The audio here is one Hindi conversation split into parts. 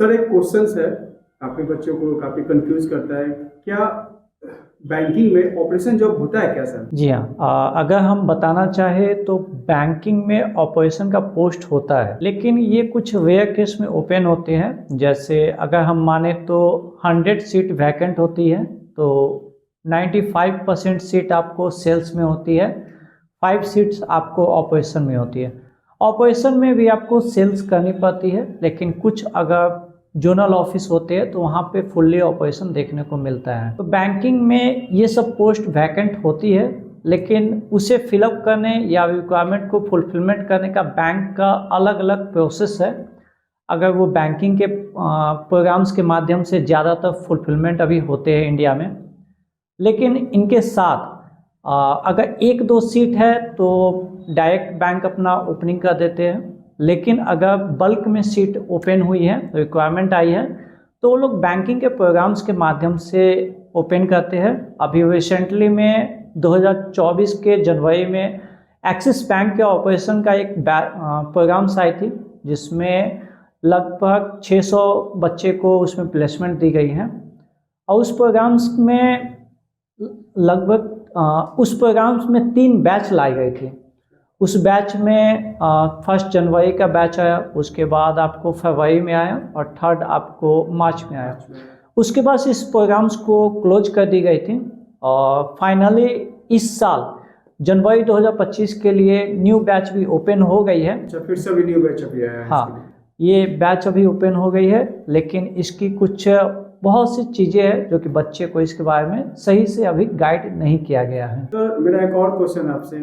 सर एक क्वेश्चन है, काफ़ी बच्चों को काफ़ी कंफ्यूज करता है। क्या बैंकिंग में ऑपरेशन जॉब होता है क्या सर? जी हाँ, अगर हम बताना चाहें तो बैंकिंग में ऑपरेशन का पोस्ट होता है, लेकिन ये कुछ रेयर केस में ओपन होते हैं। जैसे अगर हम माने तो 100 सीट वैकेंट होती है तो 95% सीट आपको सेल्स में होती है, 5 सीट्स आपको ऑपरेशन में होती है। ऑपरेशन में भी आपको सेल्स करनी पड़ती है, लेकिन कुछ अगर जोनल ऑफिस होते हैं तो वहाँ पे फुल्ली ऑपरेशन देखने को मिलता है। तो बैंकिंग में ये सब पोस्ट वैकेंट होती है, लेकिन उसे फिलअप करने या रिक्वायरमेंट को फुलफिलमेंट करने का बैंक का अलग अलग प्रोसेस है। अगर वो बैंकिंग के प्रोग्राम्स के माध्यम से ज़्यादातर फुलफिलमेंट अभी होते हैं इंडिया में, लेकिन इनके साथ अगर एक दो सीट है तो डायरेक्ट बैंक अपना ओपनिंग कर देते हैं। लेकिन अगर बल्क में सीट ओपन हुई है, रिक्वायरमेंट आई है, तो वो लोग बैंकिंग के प्रोग्राम्स के माध्यम से ओपन करते हैं। अभी रिसेंटली में 2024 के जनवरी में एक्सिस बैंक के ऑपरेशन का एक प्रोग्राम्स आई थी, जिसमें लगभग 600 बच्चे को उसमें प्लेसमेंट दी गई है। और उस प्रोग्राम्स में लगभग उस प्रोग्राम्स में 3 बैच लाई गई थी। उस बैच में 1 जनवरी का बैच आया, उसके बाद आपको फरवरी में आया और 3rd आपको मार्च में आया। उसके बाद इस प्रोग्राम्स को क्लोज कर दी गई थी और फाइनली इस साल जनवरी 2025 के लिए न्यू बैच भी ओपन हो गई है। अच्छा, फिर से अभी न्यू बैच अभी आया है? हाँ, ये बैच अभी ओपन हो गई है, लेकिन इसकी कुछ बहुत सी चीज़ें हैं जो कि बच्चे को इसके बारे में सही से अभी गाइड नहीं किया गया है। तो मेरा एक और क्वेश्चन आपसे,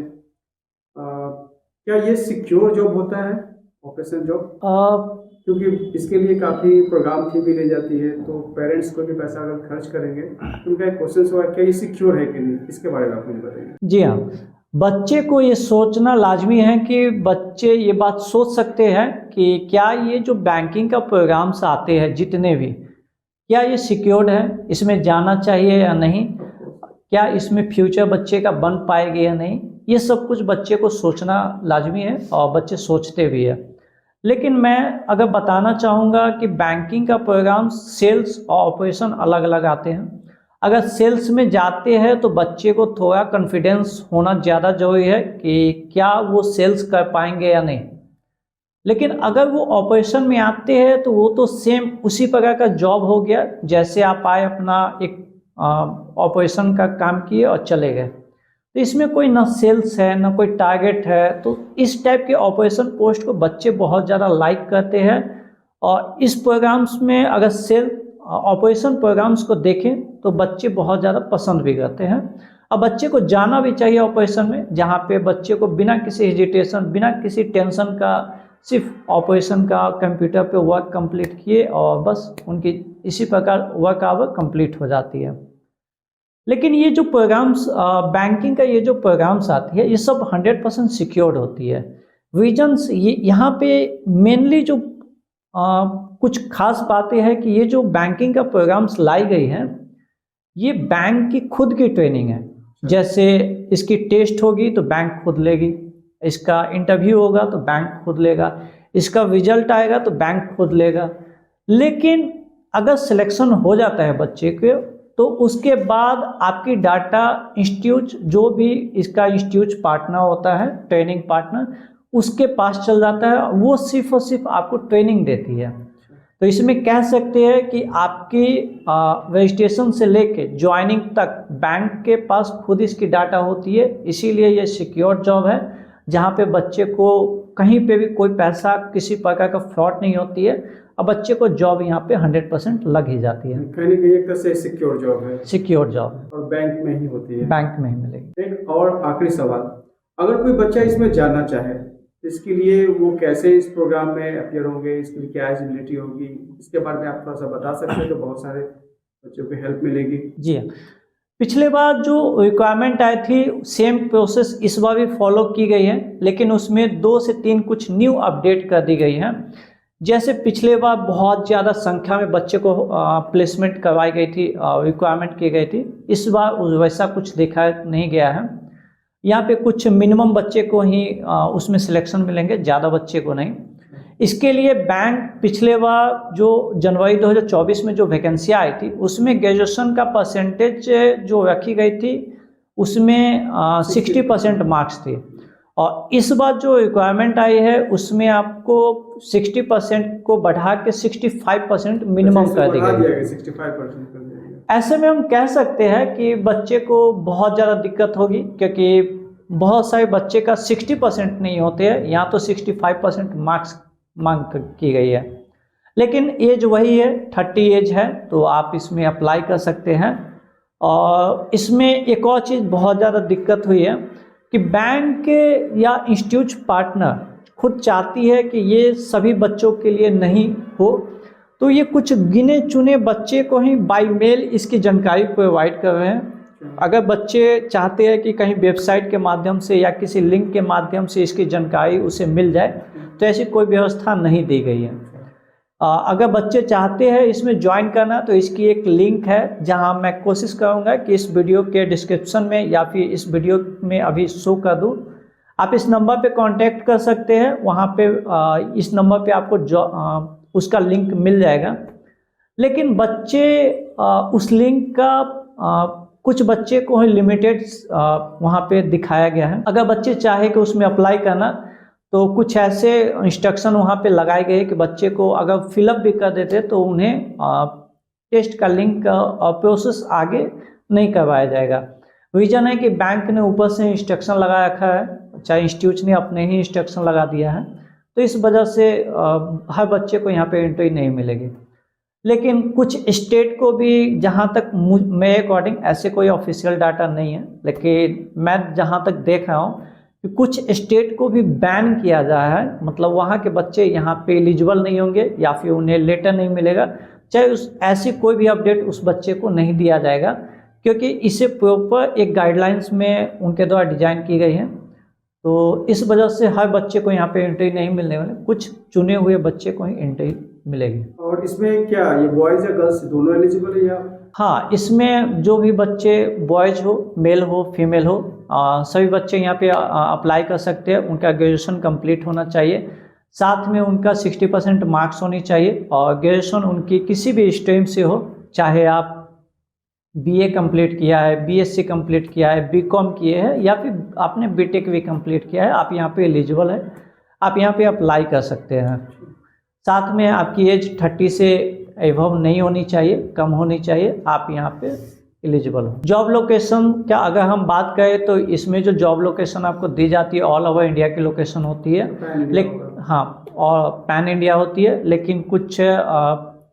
क्या ये सिक्योर जॉब होता है, ऑपरेशन जॉब? क्योंकि इसके लिए काफ़ी प्रोग्राम फी भी ले जाती है, तो पेरेंट्स को भी पैसा अगर खर्च करेंगे तो उनका एक क्वेश्चन हुआ, क्या ये सिक्योर है कि नहीं? इसके बारे में आप मुझे बताइए। जी हाँ, बच्चे को ये सोचना लाजमी है कि बच्चे ये बात सोच सकते हैं कि क्या ये जो बैंकिंग का प्रोग्राम्स आते हैं जितने भी, क्या ये सिक्योर्ड है, इसमें जाना चाहिए या नहीं, क्या इसमें फ्यूचर बच्चे का बन पाएगा या नहीं। ये सब कुछ बच्चे को सोचना लाजमी है और बच्चे सोचते भी है। लेकिन मैं अगर बताना चाहूँगा कि बैंकिंग का प्रोग्राम सेल्स और ऑपरेशन अलग अलग आते हैं। अगर सेल्स में जाते हैं तो बच्चे को थोड़ा कॉन्फिडेंस होना ज़्यादा ज़रूरी है कि क्या वो सेल्स कर पाएंगे या नहीं। लेकिन अगर वो ऑपरेशन में आते हैं तो वो तो सेम उसी प्रकार का जॉब हो गया, जैसे आप आए अपना एक ऑपरेशन का काम किए और चले गए। तो इसमें कोई ना सेल्स है ना कोई टारगेट है। तो इस टाइप के ऑपरेशन पोस्ट को बच्चे बहुत ज़्यादा लाइक करते हैं। और इस प्रोग्राम्स में अगर सेल ऑपरेशन प्रोग्राम्स को देखें तो बच्चे बहुत ज़्यादा पसंद भी करते हैं। अब बच्चे को जाना भी चाहिए ऑपरेशन में, जहाँ पे बच्चे को बिना किसी हेजिटेशन, बिना किसी टेंशन का सिर्फ ऑपरेशन का कंप्यूटर पे वर्क कंप्लीट किए और बस उनकी इसी प्रकार वर्क आवर कंप्लीट हो जाती है। लेकिन ये जो प्रोग्राम्स बैंकिंग का ये जो प्रोग्राम्स आती है, ये सब 100% सिक्योर्ड होती है। रीजन्स ये यहाँ पे मेनली जो कुछ खास बातें हैं कि ये जो बैंकिंग का प्रोग्राम्स लाई गई हैं, ये बैंक की खुद की ट्रेनिंग है। जैसे इसकी टेस्ट होगी तो बैंक खुद लेगी, इसका इंटरव्यू होगा तो बैंक खुद लेगा, इसका रिजल्ट आएगा तो बैंक खुद लेगा। लेकिन अगर सिलेक्शन हो जाता है बच्चे के, तो उसके बाद आपकी डाटा इंस्टीट्यूट, जो भी इसका इंस्टीट्यूट पार्टनर होता है, ट्रेनिंग पार्टनर, उसके पास चल जाता है। वो सिर्फ और सिर्फ आपको ट्रेनिंग देती है। तो इसमें कह सकते हैं कि आपकी रजिस्ट्रेशन से लेके ज्वाइनिंग तक बैंक के पास खुद इसकी डाटा होती है। इसीलिए ये सिक्योर जॉब है, जहाँ पे बच्चे को कहीं पे भी कोई पैसा, किसी प्रकार का फ्रॉड नहीं होती है और बच्चे को जॉब यहाँ पे 100% लग ही जाती है। कहीं ना कहीं एक तरह से सिक्योर जॉब है। सिक्योर जॉब और बैंक में ही होती है। बैंक में ही मिलेगी। एक और आखिरी सवाल, अगर कोई बच्चा इसमें जाना चाहे, इसके लिए वो कैसे इस प्रोग्राम में अपियर होंगे, इसके लिए क्या एलिजिबिलिटी होगी, इसके बारे में आप थोड़ा सा बता सकते हैं तो बहुत सारे बच्चों को हेल्प मिलेगी। जी हाँ, पिछले बार जो रिक्वायरमेंट आई थी सेम प्रोसेस इस बार भी फॉलो की गई है, लेकिन उसमें 2 से 3 कुछ न्यू अपडेट कर दी गई हैं। जैसे पिछले बार बहुत ज़्यादा संख्या में बच्चे को प्लेसमेंट करवाई गई थी, रिक्वायरमेंट की गई थी। इस बार वैसा कुछ देखा नहीं गया है। यहाँ पे कुछ मिनिमम बच्चे को ही उसमें सिलेक्शन मिलेंगे, ज़्यादा बच्चे को नहीं। इसके लिए बैंक पिछले बार जो जनवरी 2024 में जो वैकेंसी आई थी उसमें ग्रेजुएशन का परसेंटेज जो रखी गई थी उसमें 60% मार्क्स थे, और इस बार जो रिक्वायरमेंट आई है उसमें आपको 60% को बढ़ा के 65% मिनिमम कर दी गई है। 65% कर दिया गया। ऐसे में हम कह सकते हैं कि बच्चे को बहुत ज़्यादा दिक्कत होगी, क्योंकि बहुत सारे बच्चे का 60% नहीं होते हैं, यहाँ तो 65% मार्क्स मांग की गई है। लेकिन एज वही है, 30 एज है, तो आप इसमें अप्लाई कर सकते हैं। और इसमें एक और चीज़ बहुत ज़्यादा दिक्कत हुई है कि बैंक या इंस्टीट्यूट पार्टनर खुद चाहती है कि ये सभी बच्चों के लिए नहीं हो, तो ये कुछ गिने चुने बच्चे को ही बाय मेल इसकी जानकारी प्रोवाइड कर रहे हैं। अगर बच्चे चाहते हैं कि कहीं वेबसाइट के माध्यम से या किसी लिंक के माध्यम से इसकी जानकारी उसे मिल जाए, तो ऐसी कोई व्यवस्था नहीं दी गई है। अगर बच्चे चाहते हैं इसमें ज्वाइन करना, तो इसकी एक लिंक है जहां मैं कोशिश करूंगा कि इस वीडियो के डिस्क्रिप्शन में या फिर इस वीडियो में अभी शो कर दूं। आप इस नंबर पे कांटेक्ट कर सकते हैं, वहां पे इस नंबर पे आपको उसका लिंक मिल जाएगा। लेकिन बच्चे उस लिंक का कुछ बच्चे को ही लिमिटेड वहाँ पे दिखाया गया है। अगर बच्चे चाहे कि उसमें अप्लाई करना, तो कुछ ऐसे इंस्ट्रक्शन वहाँ पे लगाए गए कि बच्चे को अगर फिलअप भी कर देते तो उन्हें टेस्ट का लिंक और प्रोसेस आगे नहीं करवाया जाएगा। रीज़न है कि बैंक ने ऊपर से इंस्ट्रक्शन लगा रखा है, चाहे इंस्टीट्यूट ने अपने ही इंस्ट्रक्शन लगा दिया है, तो इस वजह से हर बच्चे को यहाँ पे एंट्री नहीं मिलेगी। लेकिन कुछ स्टेट को भी, जहाँ तक मेरे अकॉर्डिंग ऐसे कोई ऑफिशियल डाटा नहीं है, लेकिन मैं जहाँ तक देख रहा हूँ कि कुछ स्टेट को भी बैन किया जा रहा है, मतलब वहाँ के बच्चे यहाँ पे एलिजिबल नहीं होंगे या फिर उन्हें लेटर नहीं मिलेगा, चाहे उस ऐसी कोई भी अपडेट उस बच्चे को नहीं दिया जाएगा, क्योंकि इसे प्रॉपर एक गाइडलाइंस में उनके द्वारा डिजाइन की गई है। तो इस वजह से हर बच्चे को यहाँ पे एंट्री नहीं मिलने वाले, कुछ चुने हुए बच्चे को ही एंट्री मिलेगी। और इसमें क्या ये बॉयज़ या गर्ल्स दोनों एलिजिबल है या? हाँ, इसमें जो भी बच्चे बॉयज हो, मेल हो, फीमेल हो, सभी बच्चे यहाँ पे अप्लाई कर सकते हैं। उनका ग्रेजुएशन कंप्लीट होना चाहिए, साथ में उनका 60% मार्क्स होनी चाहिए, और ग्रेजुएशन उनकी किसी भी स्ट्रीम से हो, चाहे आप बीए कंप्लीट किया है, बीएससी कंप्लीट किया है, बीकॉम किए हैं, या फिर आपने बीटेक भी कंप्लीट किया है, आप यहाँ पे एलिजिबल है, आप यहाँ पे अप्लाई कर सकते हैं। साथ में आपकी एज 30 से एबव नहीं होनी चाहिए, कम होनी चाहिए, आप यहाँ पे एलिजिबल हो। जॉब लोकेशन क्या अगर हम बात करें तो इसमें जो जॉब लोकेशन आपको दी जाती है ऑल ओवर इंडिया की लोकेशन होती है, लेकिन हाँ, और पैन इंडिया होती है, लेकिन कुछ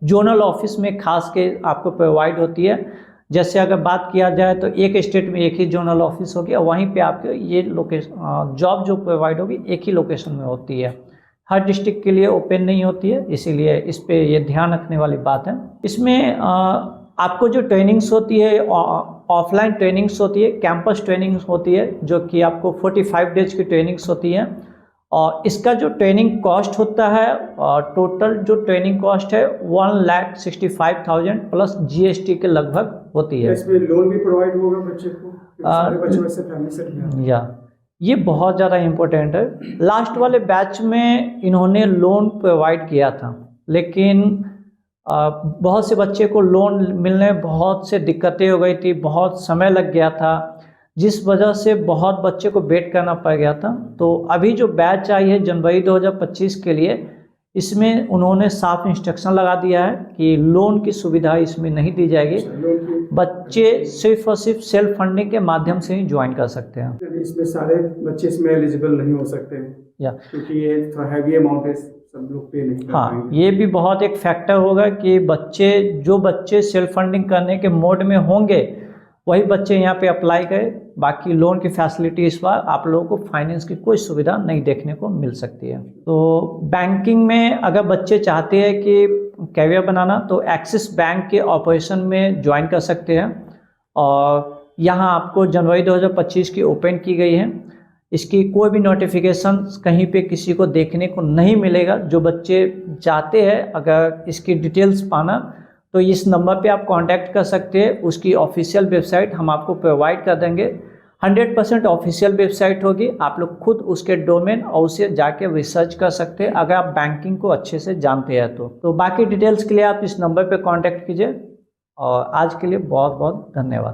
जोनल ऑफिस में खास के आपको प्रोवाइड होती है। जैसे अगर बात किया जाए तो एक स्टेट में एक ही जोनल ऑफिस होगी, और वहीं पे आपको ये लोकेशन जॉब जो प्रोवाइड होगी एक ही लोकेशन में होती है, हर डिस्ट्रिक्ट के लिए ओपन नहीं होती है, इसीलिए इस पे ये ध्यान रखने वाली बात है। इसमें आपको जो ट्रेनिंग्स होती है, ऑफलाइन ट्रेनिंग्स होती है, कैंपस ट्रेनिंग्स होती है, जो कि आपको 45 डेज की ट्रेनिंग्स होती है, और इसका जो ट्रेनिंग कॉस्ट होता है, टोटल जो ट्रेनिंग कॉस्ट है 1,65,000 प्लस जीएसटी के लगभग होती है। इसमें लोन भी प्रोवाइड होगा बच्चे को? सारे बच्चे वैसे फैमिली से नहीं? या ये बहुत ज़्यादा इम्पोर्टेंट है। लास्ट वाले बैच में इन्होंने लोन प्रोवाइड किया था, लेकिन बहुत से बच्चे को लोन मिलने में बहुत से दिक्कतें हो गई थी, बहुत समय लग गया था, जिस वजह से बहुत बच्चे को वेट करना पड़ गया था। तो अभी जो बैच आई है जनवरी 2025 के लिए, इसमें उन्होंने साफ इंस्ट्रक्शन लगा दिया है कि लोन की सुविधा इसमें नहीं दी जाएगी, बच्चे सिर्फ और सिर्फ सेल्फ फंडिंग के माध्यम से ही ज्वाइन कर सकते हैं। इसमें सारे बच्चे इसमें एलिजिबल नहीं हो सकते क्योंकि ये थोड़ा हैवी अमाउंट है, सब लोग पे नहीं कर हाँ, ये भी बहुत एक फैक्टर होगा कि जो बच्चे सेल्फ फंडिंग करने के मोड में होंगे वही बच्चे यहाँ पे अप्लाई करें। बाकी लोन की फैसिलिटी इस बार आप लोगों को फाइनेंस की कोई सुविधा नहीं देखने को मिल सकती है। तो बैंकिंग में अगर बच्चे चाहते हैं कि कैरियर बनाना, तो एक्सिस बैंक के ऑपरेशन में ज्वाइन कर सकते हैं, और यहाँ आपको जनवरी 2025 की ओपन की गई है। इसकी कोई भी नोटिफिकेशन कहीं पे किसी को देखने को नहीं मिलेगा। जो बच्चे चाहते हैं अगर इसकी डिटेल्स पाना, तो इस नंबर पे आप कांटेक्ट कर सकते हैं। उसकी ऑफिशियल वेबसाइट हम आपको प्रोवाइड कर देंगे। 100% ऑफिशियल वेबसाइट होगी, आप लोग खुद उसके डोमेन और उसे जाके रिसर्च कर सकते हैं अगर आप बैंकिंग को अच्छे से जानते हैं तो बाकी डिटेल्स के लिए आप इस नंबर पे कांटेक्ट कीजिए। और आज के लिए बहुत बहुत धन्यवाद।